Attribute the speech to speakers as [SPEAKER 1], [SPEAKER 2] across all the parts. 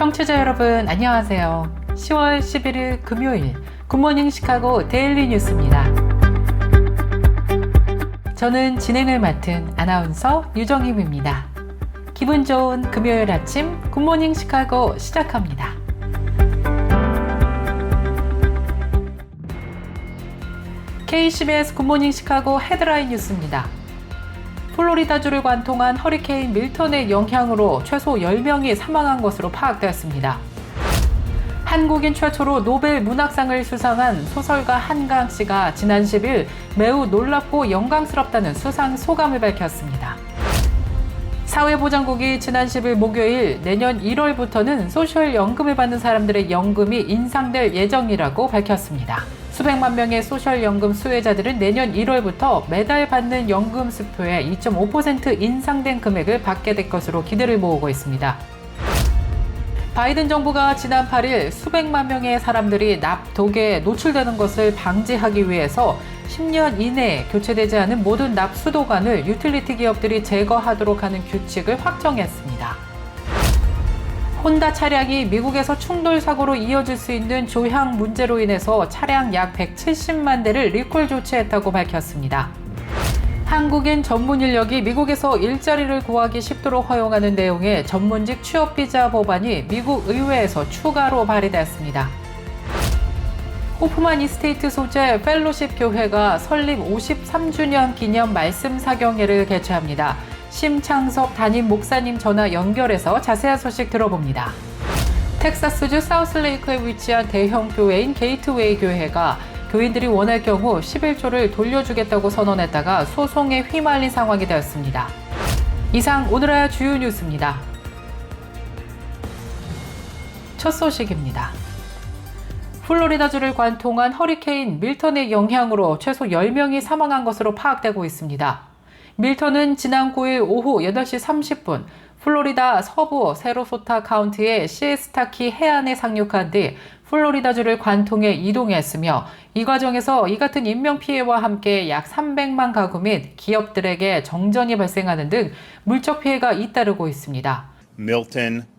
[SPEAKER 1] 청취자 여러분 안녕하세요. 10월 11일 금요일 굿모닝 시카고 데일리 뉴스입니다. 저는 진행을 맡은 아나운서 유정임입니다. 기분 좋은 금요일 아침 굿모닝 시카고 시작합니다. KCBS 굿모닝 시카고 헤드라인 뉴스입니다. 플로리다주를 관통한 허리케인 밀턴의 영향으로 최소 10명이 사망한 것으로 파악되었습니다. 한국인 최초로 노벨 문학상을 수상한 소설가 한강 씨가 지난 10일 매우 놀랍고 영광스럽다는 수상 소감을 밝혔습니다. 사회보장국이 지난 10일 목요일 내년 1월부터는 소셜연금을 받는 사람들의 연금이 인상될 예정이라고 밝혔습니다. 수백만 명의 소셜연금 수혜자들은 내년 1월부터 매달 받는 연금 수표의 2.5% 인상된 금액을 받게 될 것으로 기대를 모으고 있습니다. 바이든 정부가 지난 8일 수백만 명의 사람들이 납 독에 노출되는 것을 방지하기 위해서 10년 이내에 교체되지 않은 모든 납수도관을 유틸리티 기업들이 제거하도록 하는 규칙을 확정했습니다. 혼다 차량이 미국에서 충돌 사고로 이어질 수 있는 조향 문제로 인해서 차량 약 170만 대를 리콜 조치했다고 밝혔습니다. 한국인 전문 인력이 미국에서 일자리를 구하기 쉽도록 허용하는 내용의 전문직 취업 비자 법안이 미국 의회에서 추가로 발의됐습니다. 호프만 이스테이트 소재 펠로십 교회가 설립 53주년 기념 말씀 사경회를 개최합니다. 심창섭 담임 목사님 전화 연결해서 자세한 소식 들어봅니다. 텍사스주 사우스레이크에 위치한 대형 교회인 게이트웨이 교회가 교인들이 원할 경우 11조를 돌려주겠다고 선언했다가 소송에 휘말린 상황이 되었습니다. 이상 오늘의 주요 뉴스입니다. 첫 소식입니다. 플로리다주를 관통한 허리케인 밀턴의 영향으로 최소 10명이 사망한 것으로 파악되고 있습니다. 밀턴은 지난 9일 오후 8시 30분 플로리다 서부 세로소타 카운티의 시에스타키 해안에 상륙한 뒤 플로리다주를 관통해 이동했으며 이 과정에서 이 같은 인명피해와 함께 약 300만 가구 및 기업들에게 정전이 발생하는 등 물적 피해가 잇따르고 있습니다.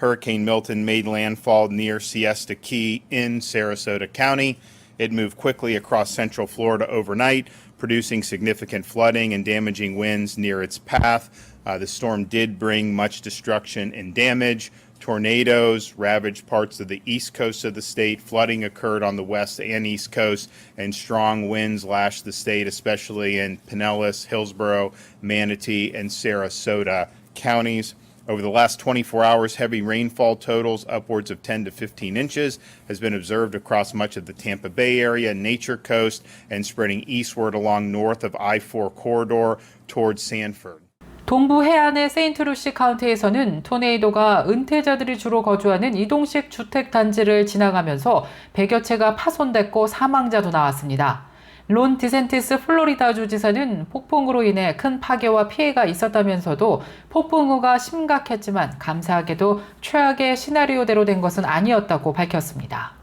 [SPEAKER 2] Hurricane Milton made landfall near Siesta Key in Sarasota County. It moved quickly across central Florida overnight, producing significant flooding and damaging winds near its path. The storm did bring much destruction and damage. Tornadoes ravaged parts of the east coast of the state. Flooding occurred on the west and east coast, and strong winds lashed the state, especially in Pinellas, Hillsborough, Manatee, and Sarasota counties. Over the last 24 hours, heavy rainfall totals upwards of 10 to 15 inches has been observed across much of the Tampa Bay area, Nature Coast, and spreading eastward along north of I-4 corridor towards Sanford.
[SPEAKER 1] 동부 해안의 세인트루시 카운티에서는 토네이도가 은퇴자들이 주로 거주하는 이동식 주택 단지를 지나가면서 100여 채가 파손됐고 사망자도 나왔습니다. 론 디센티스 플로리다주 지사는 폭풍으로 인해 큰 파괴와 피해가 있었다면서도 폭풍우가 심각했지만 감사하게도 최악의 시나리오대로 된 것은 아니었다고 밝혔습니다.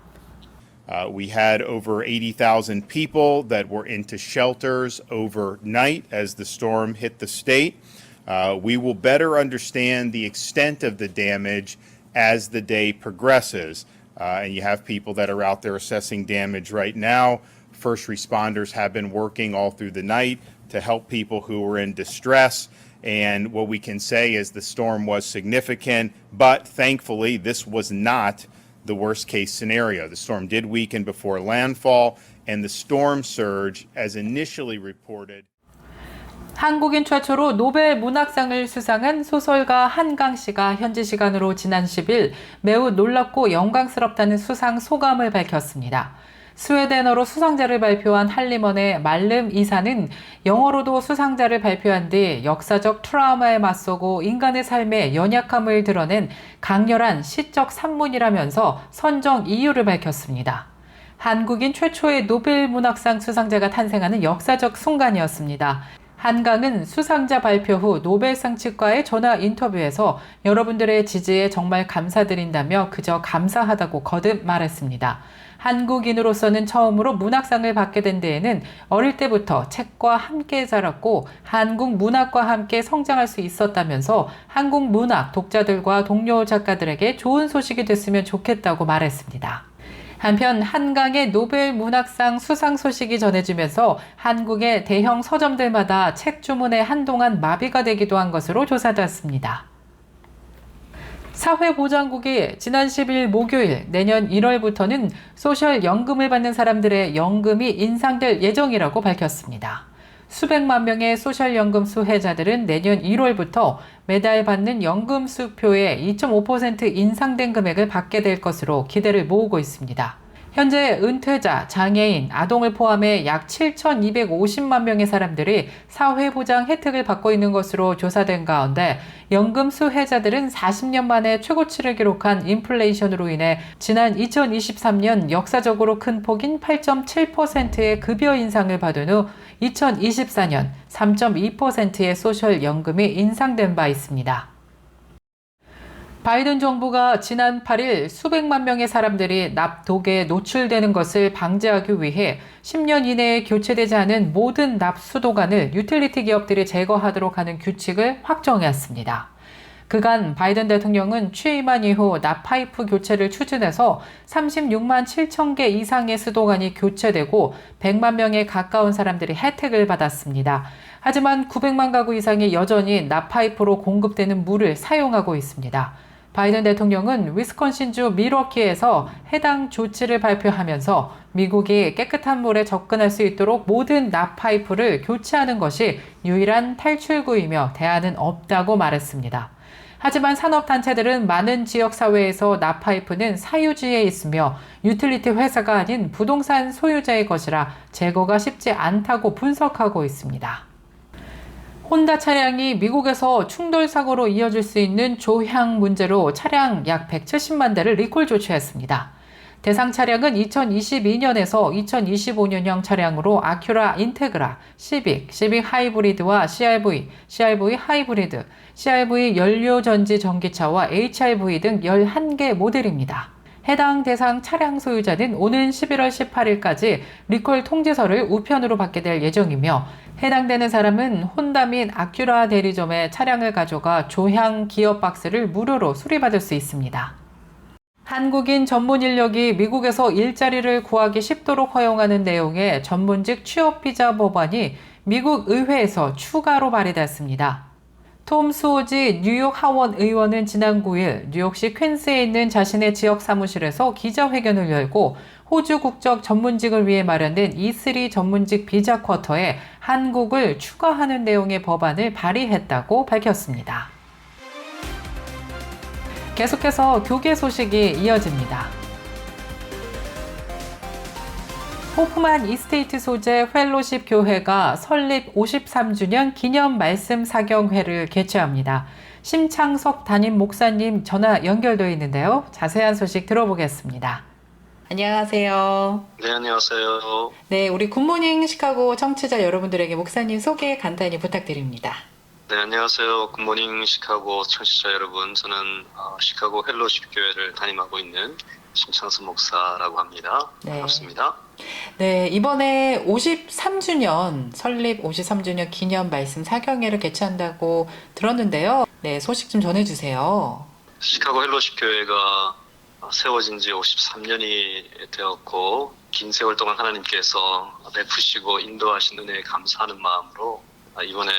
[SPEAKER 2] We had over 80,000 people that were into shelters overnight as the storm hit the state. We will better understand the extent of the damage as the day progresses. And you have people that are out there assessing damage right now. First responders have been working all through the night to help people who were in distress. And what we can say is the storm was significant, but thankfully this was not the worst case scenario. The storm did weaken before landfall, and the storm surge, as initially reported.
[SPEAKER 1] 한국인 최초로 노벨 문학상을 수상한 소설가 한강 씨가 현지 시간으로 지난 10일 매우 놀랍고 영광스럽다는 수상 소감을 밝혔습니다. 스웨덴어로 수상자를 발표한 할리먼의 말름 이사는 영어로도 수상자를 발표한 뒤 역사적 트라우마에 맞서고 인간의 삶의 연약함을 드러낸 강렬한 시적 산문이라면서 선정 이유를 밝혔습니다. 한국인 최초의 노벨 문학상 수상자가 탄생하는 역사적 순간이었습니다. 한강은 수상자 발표 후 노벨상 측과의 전화 인터뷰에서 여러분들의 지지에 정말 감사드린다며 그저 감사하다고 거듭 말했습니다. 한국인으로서는 처음으로 문학상을 받게 된 데에는 어릴 때부터 책과 함께 자랐고 한국 문학과 함께 성장할 수 있었다면서 한국 문학 독자들과 동료 작가들에게 좋은 소식이 됐으면 좋겠다고 말했습니다. 한편 한강의 노벨 문학상 수상 소식이 전해지면서 한국의 대형 서점들마다 책 주문에 한동안 마비가 되기도 한 것으로 조사됐습니다. 사회보장국이 지난 10일 목요일 내년 1월부터는 소셜연금을 받는 사람들의 연금이 인상될 예정이라고 밝혔습니다. 수백만 명의 소셜연금 수혜자들은 내년 1월부터 매달 받는 연금 수표의 2.5% 인상된 금액을 받게 될 것으로 기대를 모으고 있습니다. 현재 은퇴자, 장애인, 아동을 포함해 약 7,250만 명의 사람들이 사회보장 혜택을 받고 있는 것으로 조사된 가운데 연금 수혜자들은 40년 만에 최고치를 기록한 인플레이션으로 인해 지난 2023년 역사적으로 큰 폭인 8.7%의 급여 인상을 받은 후 2024년 3.2%의 소셜연금이 인상된 바 있습니다. 바이든 정부가 지난 8일 수백만 명의 사람들이 납독에 노출되는 것을 방지하기 위해 10년 이내에 교체되지 않은 모든 납수도관을 유틸리티 기업들이 제거하도록 하는 규칙을 확정했습니다. 그간 바이든 대통령은 취임한 이후 납파이프 교체를 추진해서 36만 7천 개 이상의 수도관이 교체되고 100만 명에 가까운 사람들이 혜택을 받았습니다. 하지만 900만 가구 이상이 여전히 납파이프로 공급되는 물을 사용하고 있습니다. 바이든 대통령은 위스콘신주 밀워키에서 해당 조치를 발표하면서 미국이 깨끗한 물에 접근할 수 있도록 모든 납파이프를 교체하는 것이 유일한 탈출구이며 대안은 없다고 말했습니다. 하지만 산업단체들은 많은 지역사회에서 납파이프는 사유지에 있으며 유틸리티 회사가 아닌 부동산 소유자의 것이라 제거가 쉽지 않다고 분석하고 있습니다. 혼다 차량이 미국에서 충돌 사고로 이어질 수 있는 조향 문제로 차량 약 170만 대를 리콜 조치했습니다. 대상 차량은 2022년에서 2025년형 차량으로 아큐라 인테그라, 시빅 하이브리드와 CRV 하이브리드, CRV 연료전지 전기차와 HRV 등 11개 모델입니다. 해당 대상 차량 소유자는 오는 11월 18일까지 리콜 통지서를 우편으로 받게 될 예정이며 해당되는 사람은 혼다 및 아큐라 대리점에 차량을 가져가 조향 기어 박스를 무료로 수리받을 수 있습니다. 한국인 전문 인력이 미국에서 일자리를 구하기 쉽도록 허용하는 내용의 전문직 취업 비자 법안이 미국 의회에서 추가로 발의됐습니다. 톰 수오지 뉴욕 하원 의원은 지난 9일 뉴욕시 퀸스에 있는 자신의 지역 사무실에서 기자회견을 열고 호주 국적 전문직을 위해 마련된 E3 전문직 비자 쿼터에 한국을 추가하는 내용의 법안을 발의했다고 밝혔습니다. 계속해서 교계 소식이 이어집니다. 호프만 이스테이트 소재 펠로십 교회가 설립 53주년 기념 말씀 사경회를 개최합니다. 심창석 담임 목사님 전화 연결되어 있는데요. 자세한 소식 들어보겠습니다. 안녕하세요.
[SPEAKER 3] 네, 안녕하세요.
[SPEAKER 1] 네, 우리 굿모닝 시카고 청취자 여러분들에게 목사님 소개 간단히 부탁드립니다.
[SPEAKER 3] 네, 안녕하세요. 굿모닝 시카고 청취자 여러분. 저는 시카고 헬로십 교회를 담임하고 있는 심창섭 목사라고 합니다.
[SPEAKER 1] 네.
[SPEAKER 3] 반갑습니다.
[SPEAKER 1] 네, 이번에 53주년, 설립 53주년 기념 말씀 사경회를 개최한다고 들었는데요. 네, 소식 좀 전해주세요.
[SPEAKER 3] 시카고 헬로십 교회가 세워진 지 53년이 되었고 긴 세월 동안 하나님께서 베푸시고 인도하신 은혜에 감사하는 마음으로 이번에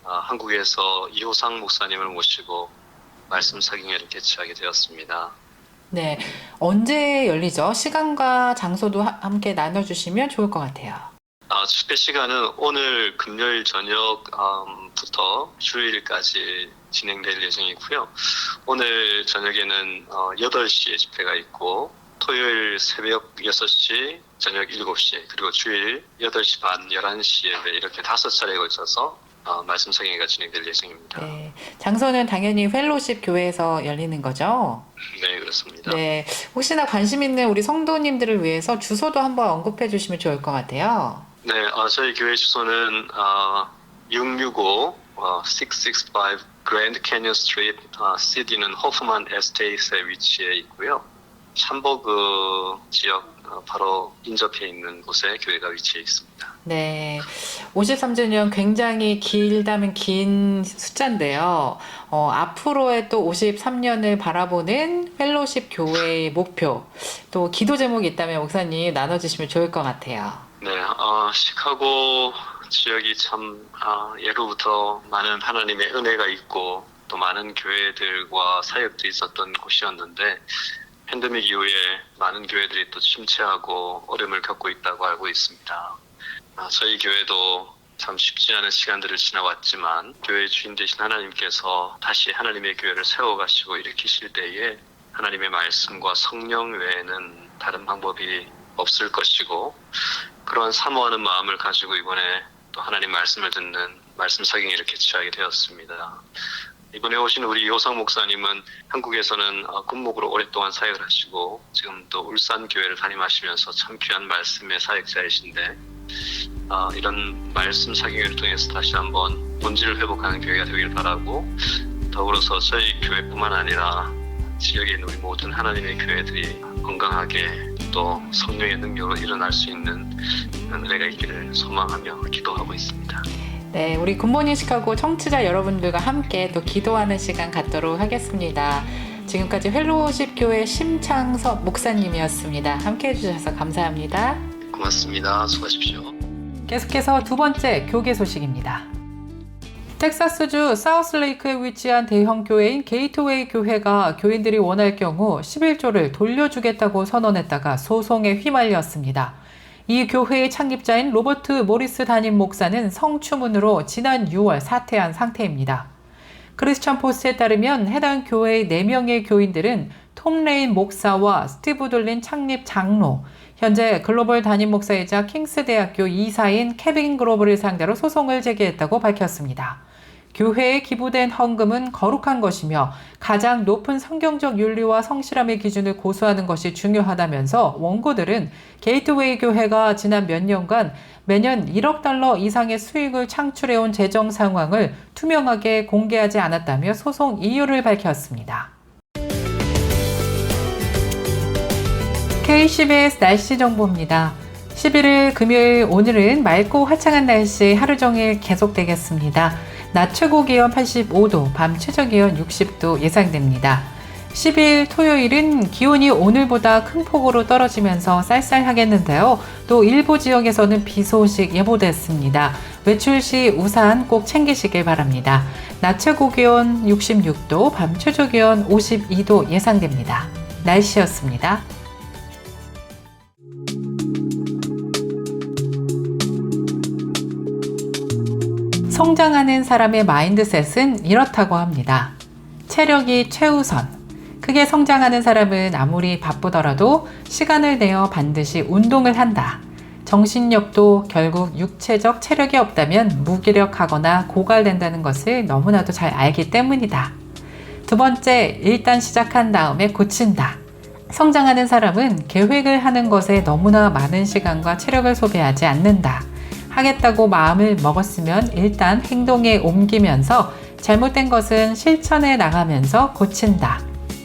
[SPEAKER 3] 한국에서 이호상 목사님을 모시고 말씀 사경회를 개최하게 되었습니다.
[SPEAKER 1] 네, 언제 열리죠? 시간과 장소도 함께 나눠주시면 좋을 것 같아요.
[SPEAKER 3] 집회 시간은 오늘 금요일 저녁부터 주일까지 진행될 예정이고요. 오늘 저녁에는 8시에 집회가 있고 토요일 새벽 6시, 저녁 7시, 그리고 주일 8시 반, 11시에 이렇게 5차례에 걸쳐서 말씀 사경회가 진행될 예정입니다.
[SPEAKER 1] 네, 장소는 당연히 펠로십 교회에서 열리는 거죠?
[SPEAKER 3] 네, 그렇습니다.
[SPEAKER 1] 네, 혹시나 관심 있는 우리 성도님들을 위해서 주소도 한번 언급해 주시면 좋을 것 같아요.
[SPEAKER 3] 네, 저희 교회 주소는 665 665 그랜드 캐니언 스트리트 시드는 호프만 에스테이트에 위치해 있고요. 샴버그 지역 바로 인접해 있는 곳에 교회가 위치해 있습니다.
[SPEAKER 1] 네, 53주년 굉장히 길다면 긴 숫자인데요. 앞으로의 또 53년을 바라보는 펠로십 교회의 목표, 또 기도 제목이 있다면 목사님 나눠주시면 좋을 것 같아요.
[SPEAKER 3] 네, 시카고 지역이 참 예로부터 많은 하나님의 은혜가 있고 또 많은 교회들과 사역들이 있었던 곳이었는데 팬데믹 이후에 많은 교회들이 또 침체하고 어려움을 겪고 있다고 알고 있습니다. 저희 교회도 참 쉽지 않은 시간들을 지나왔지만 교회 주인 되신 하나님께서 다시 하나님의 교회를 세워가시고 일으키실 때에 하나님의 말씀과 성령 외에는 다른 방법이 없을 것이고 그러한 사모하는 마음을 가지고 이번에 또 하나님 말씀을 듣는 말씀 사경에 이렇게 취하게 되었습니다. 이번에 오신 우리 요상 목사님은 한국에서는 군목으로 오랫동안 사역을 하시고 지금 또 울산 교회를 담임하시면서 참 귀한 말씀의 사역자이신데 이런 말씀 사경을 통해서 다시 한번 본질을 회복하는 교회가 되길 바라고 더불어서 저희 교회뿐만 아니라 지역에 있는 우리 모든 하나님의 교회들이 건강하게 또 성령의 능력으로 일어날 수 있는 은혜가 있기를 소망하며 기도하고 있습니다.
[SPEAKER 1] 네, 우리 굿모닝 시카고 청취자 여러분들과 함께 또 기도하는 시간 갖도록 하겠습니다. 지금까지 펠로십 교회 심창섭 목사님이었습니다. 함께 해주셔서 감사합니다.
[SPEAKER 3] 고맙습니다. 수고하십시오.
[SPEAKER 1] 계속해서 두 번째 교계 소식입니다. 텍사스주 사우스레이크에 위치한 대형 교회인 게이트웨이 교회가 교인들이 원할 경우 11조를 돌려주겠다고 선언했다가 소송에 휘말렸습니다. 이 교회의 창립자인 로버트 모리스 담임 목사는 성추문으로 지난 6월 사퇴한 상태입니다. 크리스천 포스트에 따르면 해당 교회의 4명의 교인들은 톰 레인 목사와 스티브 돌린 창립 장로, 현재 글로벌 담임 목사이자 킹스대학교 이사인 케빈 그로브를 상대로 소송을 제기했다고 밝혔습니다. 교회에 기부된 헌금은 거룩한 것이며 가장 높은 성경적 윤리와 성실함의 기준을 고수하는 것이 중요하다면서 원고들은 게이트웨이 교회가 지난 몇 년간 매년 1억 달러 이상의 수익을 창출해온 재정 상황을 투명하게 공개하지 않았다며 소송 이유를 밝혔습니다. KCBS 날씨 정보입니다. 11일 금요일 오늘은 맑고 화창한 날씨 하루 종일 계속되겠습니다. 낮 최고 기온 85도, 밤 최저 기온 60도 예상됩니다. 10일 토요일은 기온이 오늘보다 큰 폭으로 떨어지면서 쌀쌀하겠는데요. 또 일부 지역에서는 비 소식 예보됐습니다. 외출 시 우산 꼭 챙기시길 바랍니다. 낮 최고 기온 66도, 밤 최저 기온 52도 예상됩니다. 날씨였습니다. 성장하는 사람의 마인드셋은 이렇다고 합니다. 체력이 최우선. 크게 성장하는 사람은 아무리 바쁘더라도 시간을 내어 반드시 운동을 한다. 정신력도 결국 육체적 체력이 없다면 무기력하거나 고갈된다는 것을 너무나도 잘 알기 때문이다. 두 번째, 일단 시작한 다음에 고친다. 성장하는 사람은 계획을 하는 것에 너무나 많은 시간과 체력을 소비하지 않는다. 하겠다고 마음을 먹었으면 일단 행동에 옮기면서 잘못된 것은 실천해 나가면서 고친다.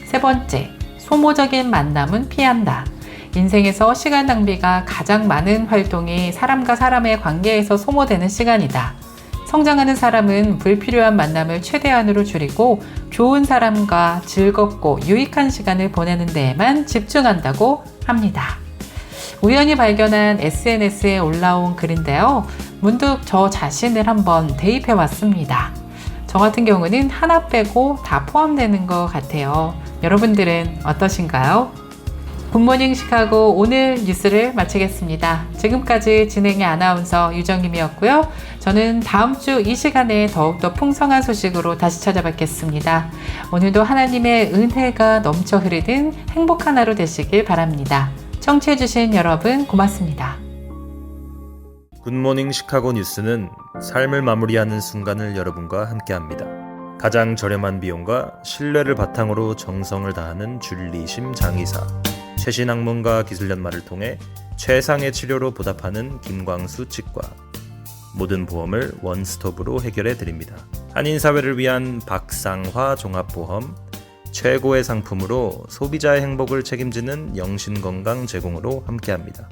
[SPEAKER 1] 세 번째, 소모적인 만남은 피한다. 인생에서 시간 낭비가 가장 많은 활동이 사람과 사람의 관계에서 소모되는 시간이다. 성장하는 사람은 불필요한 만남을 최대한으로 줄이고 좋은 사람과 즐겁고 유익한 시간을 보내는 데에만 집중한다고 합니다. 우연히 발견한 SNS에 올라온 글인데요. 문득 저 자신을 한번 대입해 왔습니다. 저 같은 경우는 하나 빼고 다 포함되는 것 같아요. 여러분들은 어떠신가요? 굿모닝 시카고 오늘 뉴스를 마치겠습니다. 지금까지 진행의 아나운서 유정임이었고요. 저는 다음 주 이 시간에 더욱더 풍성한 소식으로 다시 찾아뵙겠습니다. 오늘도 하나님의 은혜가 넘쳐 흐르는 행복한 하루 되시길 바랍니다. 청취해주신 여러분 고맙습니다.
[SPEAKER 4] 굿모닝 시카고 뉴스는 삶을 마무리하는 순간을 여러분과 함께합니다. 가장 저렴한 비용과 신뢰를 바탕으로 정성을 다하는 줄리심 장의사, 최신 학문과 기술 연마를 통해 최상의 치료로 보답하는 김광수 치과, 모든 보험을 원스톱으로 해결해 드립니다. 한인 사회를 위한 박상화 종합보험, 최고의 상품으로 소비자의 행복을 책임지는 영신건강 제공으로 함께합니다.